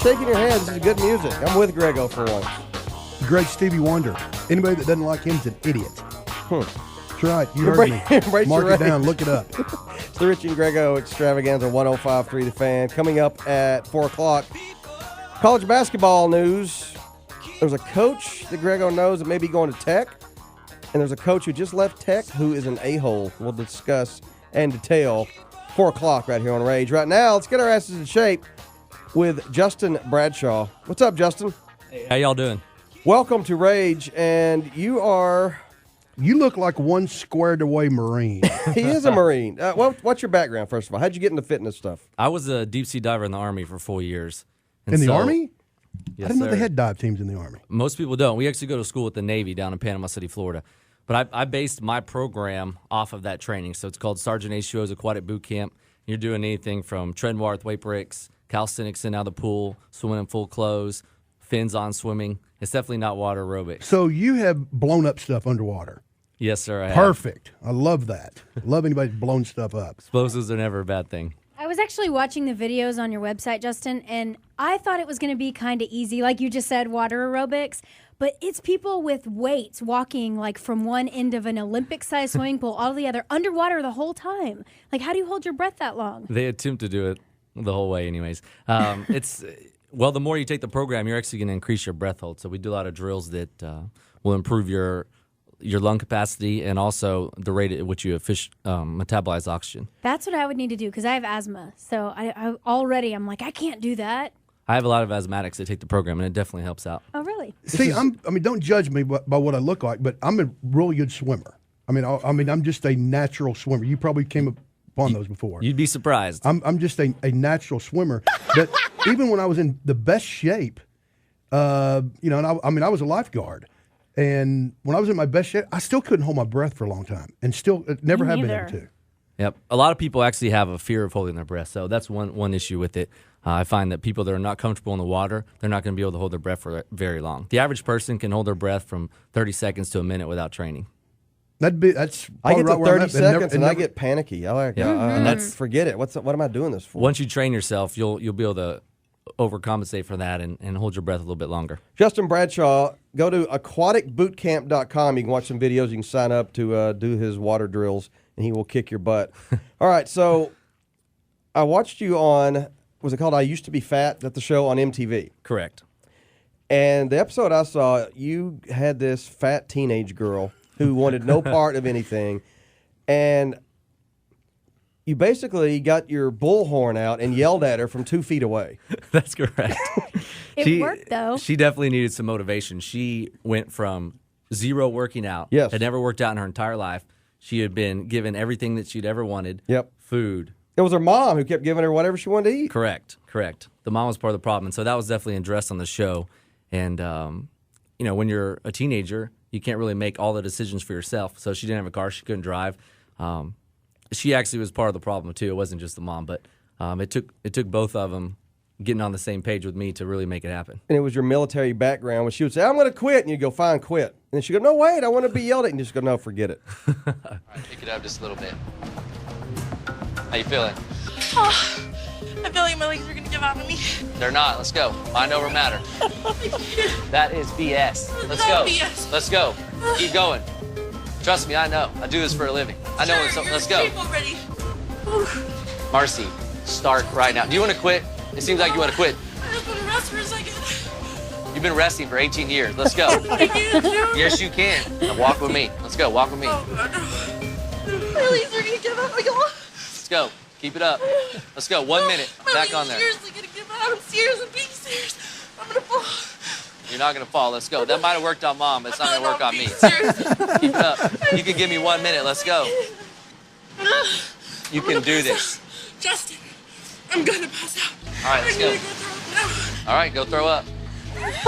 shaking your head. This is good music. I'm with Grego for once. Great Stevie Wonder. Anybody that doesn't like him is an idiot. That's right. You heard me. Embrace Mark your it down. rage. Look it up. It's the Richie and Grego Extravaganza 105.3 The Fan. Coming up at 4 o'clock, college basketball news. There's a coach that Grego knows that may be going to Tech, and there's a coach who just left Tech who is an a-hole. We'll discuss and detail 4 o'clock right here on Rage. Right now, let's get our asses in shape with Justin Bradshaw. What's up, Justin? Hey, how y'all doing? Welcome to Rage, and you look like one squared away Marine. he is a Marine. What's your background, first of all? How'd you get into fitness stuff? I was a deep-sea diver in the Army for 4 years. And In the so- Army? Yes, I didn't know sir. they had dive teams in the Army. Most people don't. We actually go to school at the Navy down in Panama City, Florida. But I based my program off of that training. So it's called Sergeant H2O's Aquatic Boot Camp. You're doing anything from treading water with weight bricks, calisthenics in out of the pool, swimming in full clothes, fins on swimming. It's definitely not water aerobics. So you have blown up stuff underwater. Yes, sir, I have. Perfect. I love that. Love anybody that's blown stuff up. Explosives are never a bad thing. I was actually watching the videos on your website, Justin, and I thought it was going to be kind of easy, like you just said, water aerobics. But it's people with weights walking like from one end of an Olympic-sized swimming pool all to the other, underwater the whole time. Like, how do you hold your breath that long? They attempt to do it the whole way anyways. Well, the more you take the program, you're actually going to increase your breath hold. So we do a lot of drills that will improve your lung capacity and also the rate at which you metabolize oxygen. That's what I would need to do because I have asthma. So I'm like, I can't do that. I have a lot of asthmatics that take the program, and it definitely helps out. Oh, really? See, don't judge me by what I look like, but I'm a really good swimmer. I'm just a natural swimmer. You probably came upon those before. You'd be surprised. I'm just a natural swimmer. But even when I was in the best shape, I was a lifeguard. And when I was in my best shape, I still couldn't hold my breath for a long time, and still never have been able to. Yep. A lot of people actually have a fear of holding their breath, so that's one issue with it. I find that people that are not comfortable in the water, they're not going to be able to hold their breath for very long. The average person can hold their breath from 30 seconds to a minute without training. That's I get right to where I'm 30 at, seconds and I never- get panicky. And that's forget it. What am I doing this for? once you train yourself, you'll be able to overcompensate for that and hold your breath a little bit longer. Justin Bradshaw, go to aquaticbootcamp.com. You can watch some videos. You can sign up to do his water drills, and he will kick your butt. All right, so I watched you on, was it called I Used to Be Fat? That's the show on MTV. Correct. And the episode I saw, you had this fat teenage girl who wanted no part of anything, and you basically got your bullhorn out and yelled at her from 2 feet away. That's correct. It worked, though. She definitely needed some motivation. She went from zero working out. Yes. Had never worked out in her entire life. She had been given everything that she'd ever wanted. Yep. Food. It was her mom who kept giving her whatever she wanted to eat. Correct. The mom was part of the problem. And so that was definitely addressed on the show. And, when you're a teenager, you can't really make all the decisions for yourself. So she didn't have a car. She couldn't drive. She actually was part of the problem, too. It wasn't just the mom. But it took both of them getting on the same page with me to really make it happen. And it was your military background when she would say, I'm going to quit. And you'd go, fine, quit. And then she'd go, no, wait, I want to be yelled at. And you just go, no, forget it. All right, pick it up just a little bit. How you feeling? Oh, I feel like my legs are gonna give out on me. They're not. Let's go. Mind over matter. That is BS. Let's It's go. not BS. Let's go. Keep going. Trust me, I know. I do this for a living. I know when something. Let's go. Already. Marcy, start right now. Do you want to quit? It seems like you want to quit. I just want to rest for a second. You've been resting for 18 years. Let's go. I can't do. Yes, you can. Now walk with me. Let's go. Walk with me. Oh, God. My legs are gonna give out. Let's go. Keep it up. Let's go. 1 minute. My Back legs on are there. seriously gonna give out. I'm serious. I'm being serious. I'm gonna fall. You're not going to fall. Let's go. That might have worked on Mom, but it's not going to work on me. Serious. Keep it up. You can give me 1 minute. Let's go. You can do this. Justin, I'm gonna pass out. All right, let's I'm go. gonna go throw up now. All right, go throw up.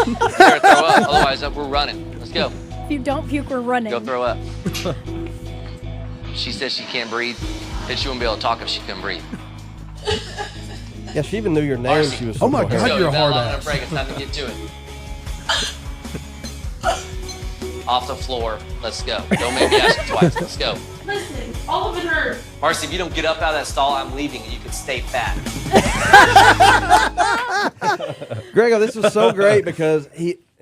You better throw up. Otherwise, we're running. Let's go. If you don't puke, we're running. Go throw up. She says she can't breathe. That she wouldn't be able to talk if she couldn't breathe. Yeah, she even knew your name. Marcy. She was so Oh, my Let's God, go. you're a You've been hard long ass. enough break. It's time to get to it. Off the floor. Let's go. Don't make me ask you twice. Let's go. Listen, All of it hurt. Marcy, if you don't get up out of that stall, I'm leaving and you can stay fat. Grego, this was so great because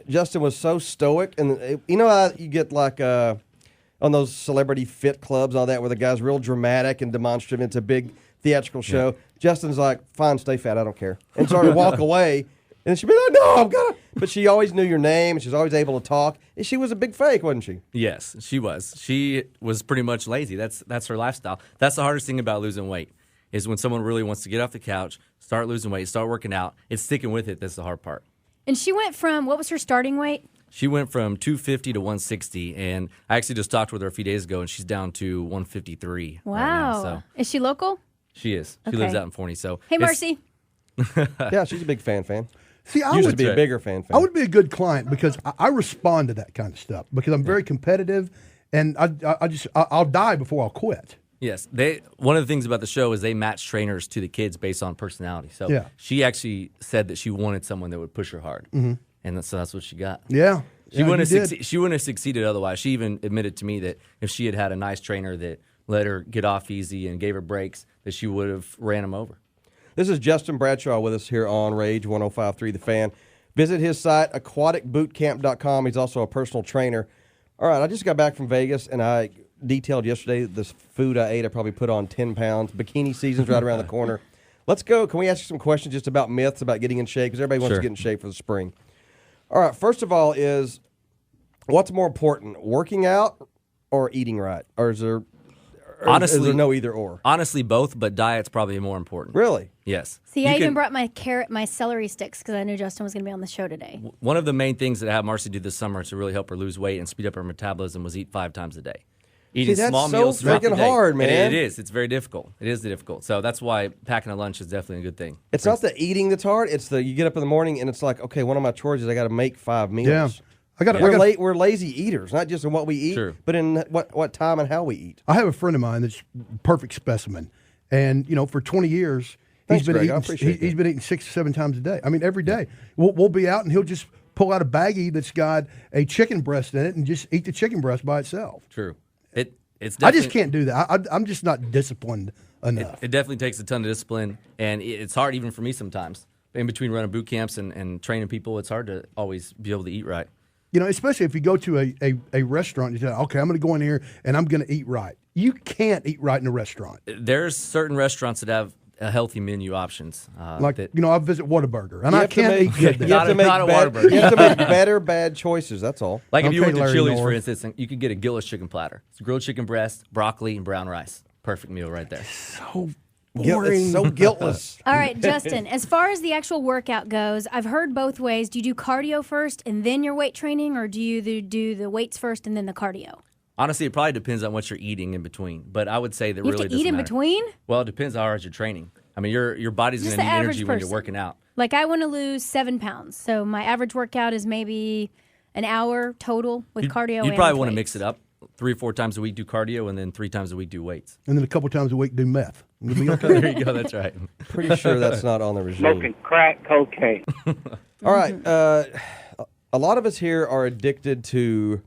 Justin was so stoic, and you know how you get like on those celebrity fit clubs, all that, where the guy's real dramatic and demonstrative. It's a big theatrical show. Yeah. Justin's like, "Fine, stay fat, I don't care," and started to walk away. And she'd be like, "No, I'm gonna." But she always knew your name, and she was always able to talk. And she was a big fake, wasn't she? Yes, she was. She was pretty much lazy. That's her lifestyle. That's the hardest thing about losing weight is when someone really wants to get off the couch, start losing weight, start working out. It's sticking with it that's the hard part. And she went from, what was her starting weight? She went from 250 to 160, and I actually just talked with her a few days ago, and she's down to 153. Wow. Right now, so. Is she local? She is. She Okay. lives out in Forney. So hey, Marcy. Yeah, she's a big fan. See, I Used would to be a bigger fan. I would be a good client because I respond to that kind of stuff because I'm very competitive, and I'll die before I'll quit. Yes, one of the things about the show is they match trainers to the kids based on personality. So Yeah. she actually said that she wanted someone that would push her hard, and so that's what she got. Yeah. She wouldn't have succeeded otherwise. She even admitted to me that if she had had a nice trainer that let her get off easy and gave her breaks, that she would have ran him over. This is Justin Bradshaw with us here on Rage 105.3 The Fan. Visit his site, aquaticbootcamp.com. He's also a personal trainer. All right, I just got back from Vegas, and I detailed yesterday this food I ate. I probably put on 10 pounds. Bikini season's right around the corner. Let's go. Can we ask you some questions just about myths, about getting in shape? Because everybody wants to get in shape for the spring. All right, first of all is, what's more important, working out or eating right? Or is there... Honestly, is there no either or? Honestly, both, but diet's probably more important. Really? Yes. See, I even brought my celery sticks because I knew Justin was going to be on the show today. One of the main things that I had Marcy do this summer to really help her lose weight and speed up her metabolism was eat 5 times a day. Eating that's small so meals throughout the freaking day. hard, man. And it is. It's very difficult. It is difficult. So that's why packing a lunch is definitely a good thing. It's not the eating that's hard. It's the you get up in the morning and it's like, okay, one of my chores is I got to make 5 meals. Yeah. We're lazy eaters, not just in what we eat, Sure. but in what time and how we eat. I have a friend of mine that's a perfect specimen, and for 20 years Thanks, he's been Greg. I eating. appreciate He's been eating 6 or 7 times a day. I mean, every day. We'll be out and he'll just pull out a baggie that's got a chicken breast in it and just eat the chicken breast by itself. True. It's I just can't do that. I'm just not disciplined enough. It definitely takes a ton of discipline, and it's hard even for me sometimes. In between running boot camps and training people, it's hard to always be able to eat right. Especially if you go to a restaurant, you say, okay, I'm going to go in here and I'm going to eat right. You can't eat right in a restaurant. There's certain restaurants that have a healthy menu options. I visit Whataburger, and You I have to can't make- eat good You there. have to make Not a bad- Whataburger. you have to make better bad choices. That's all. Like if you Okay, went to Larry Chili's, for North. instance, you could get a Gillis chicken platter. It's grilled chicken breast, broccoli, and brown rice. Perfect meal right there. So It's so guiltless. All right, Justin, as far as the actual workout goes, I've heard both ways. Do you do cardio first and then your weight training, or do you do the weights first and then the cardio? Honestly, it probably depends on what you're eating in between. But I would say that You really have to eat doesn't in matter. between? Well, it depends how hard you're training. I mean, your body's Just going to the need average energy when you're person. working out. Like I want to lose 7 pounds, so my average workout is maybe an hour total with cardio. You'd and probably with want to weights. mix it up. 3 or 4 times a week do cardio, and then 3 times a week do weights. and then a couple times a week do meth. You'll be okay. There you go. That's right. Pretty sure that's not on the regime. Smoking crack cocaine. All right. A lot of us here are addicted to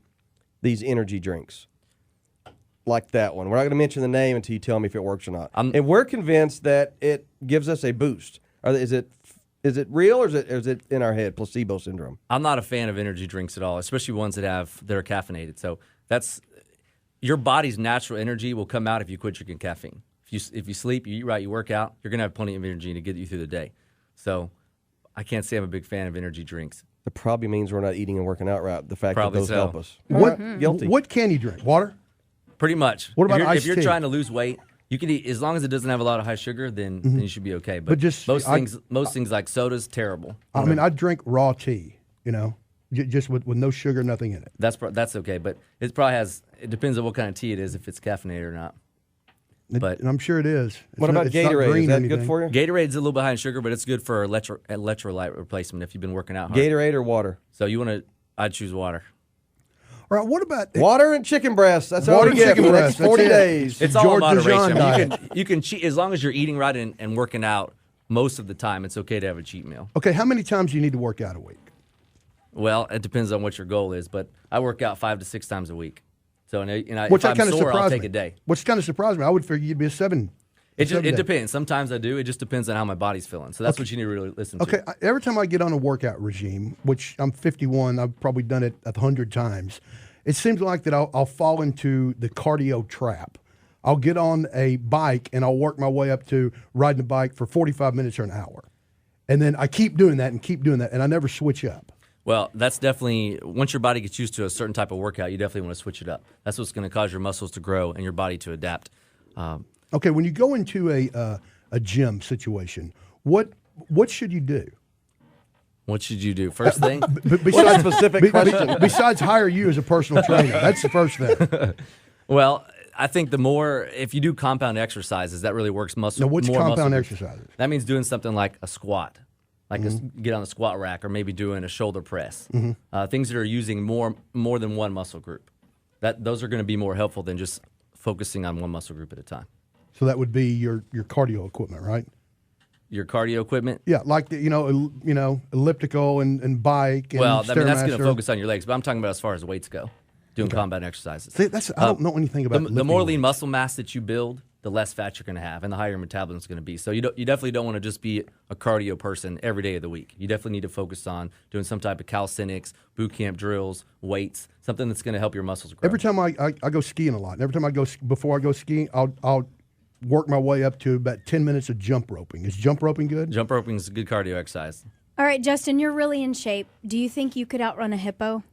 these energy drinks, like that one. We're not going to mention the name until you tell me if it works or not. And we're convinced that it gives us a boost. Is it real or is it in our head, placebo syndrome? I'm not a fan of energy drinks at all, especially ones that are caffeinated. So that's your body's natural energy will come out if you quit drinking caffeine. If you sleep, you eat right, you work out, you're going to have plenty of energy to get you through the day. So I can't say I'm a big fan of energy drinks. It probably means we're not eating and working out right. The fact Probably that those so. help us. Guilty. What can you drink? Water? Pretty much. What about if iced you're tea? trying to lose weight, you can eat as long as it doesn't have a lot of high sugar. Then you should be okay. But just- most things like soda's terrible. I mean, I drink raw tea, just with no sugar, nothing in it. That's okay. But it depends on what kind of tea it is, if it's caffeinated or not. But And I'm sure it is. What about Gatorade? Is that good for you? Gatorade's a little bit high in sugar, but it's good for electrolyte replacement if you've been working out hard. Gatorade or water? So I'd choose water. All right, what about Water and chicken breast. That's all Water we and get chicken for the breast, next 40 that's it. days. It's all George in moderation. Dijon I mean, diet. you can cheat as long as you're eating right and working out most of the time. It's okay to have a cheat meal. Okay, how many times do you need to work out a week? Well, it depends on what your goal is, but I work out 5 to 6 times a week. So, and Which if I'm kind of sore, I'll surprised take me. a day. Which kind of surprised me. I would figure you'd be a 7. It day. depends. Sometimes I do. It just depends on how my body's feeling. So that's what you need to really listen to. Okay, every time I get on a workout regime, which I'm 51, I've probably done it 100 times, it seems like that I'll fall into the cardio trap. I'll get on a bike and I'll work my way up to riding the bike for 45 minutes or an hour. And then I keep doing that, and I never switch up. Well, that's definitely, once your body gets used to a certain type of workout, you definitely want to switch it up. That's what's going to cause your muscles to grow and your body to adapt. Okay, when you go into a gym situation, what should you do? What should you do? First thing? Besides specific question? Besides hire you as a personal trainer, that's the first thing. Well, I think if you do compound exercises, that really works Now, what's more compound muscle groups. exercises? That means doing something like a squat, get on the squat rack, or maybe doing a shoulder press. Things that are using more than one muscle group. Those are going to be more helpful than just focusing on one muscle group at a time. So that would be your cardio equipment, right? Your cardio equipment? Yeah, like elliptical and bike. And Well, I mean, that's going to Stairmaster. focus on your legs, but I'm talking about as far as weights go, doing compound exercises. See, I don't know anything about the lifting more weights. lean muscle mass that you build, the less fat you're going to have, and the higher your metabolism is going to be. So you definitely don't want to just be a cardio person every day of the week. You definitely need to focus on doing some type of calisthenics, boot camp drills, weights, something that's going to help your muscles grow. Every time I go skiing a lot, and every time before I go skiing, I'll work my way up to about 10 minutes of jump roping. Is jump roping good? Jump roping is a good cardio exercise. All right, Justin, you're really in shape. Do you think you could outrun a hippo?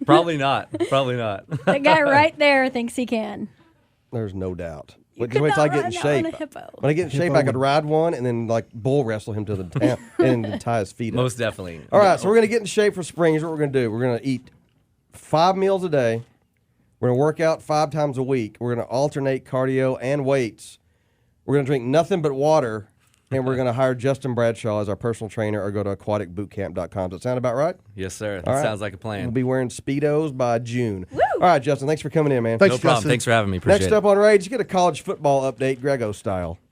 Probably not. Probably not. That guy right there thinks he can. There's no doubt. You Just wait till I get in could not shape. run a hippo. When I get in shape, I could ride one and then bull wrestle him to the town and then tie his feet up. Most definitely. All right, so we're going to get in shape for spring. Here's what we're going to do. We're going to eat 5 meals a day. We're going to work out 5 times a week. We're going to alternate cardio and weights. We're going to drink nothing but water, and we're going to hire Justin Bradshaw as our personal trainer or go to aquaticbootcamp.com. Does that sound about right? Yes, sir. That All right. sounds like a plan. We'll be wearing Speedos by June. Woo! All right, Justin, thanks for coming in, man. Thanks, No problem. Justin. Thanks for having me. Appreciate Next it. up on Rage, get a college football update, Grego style.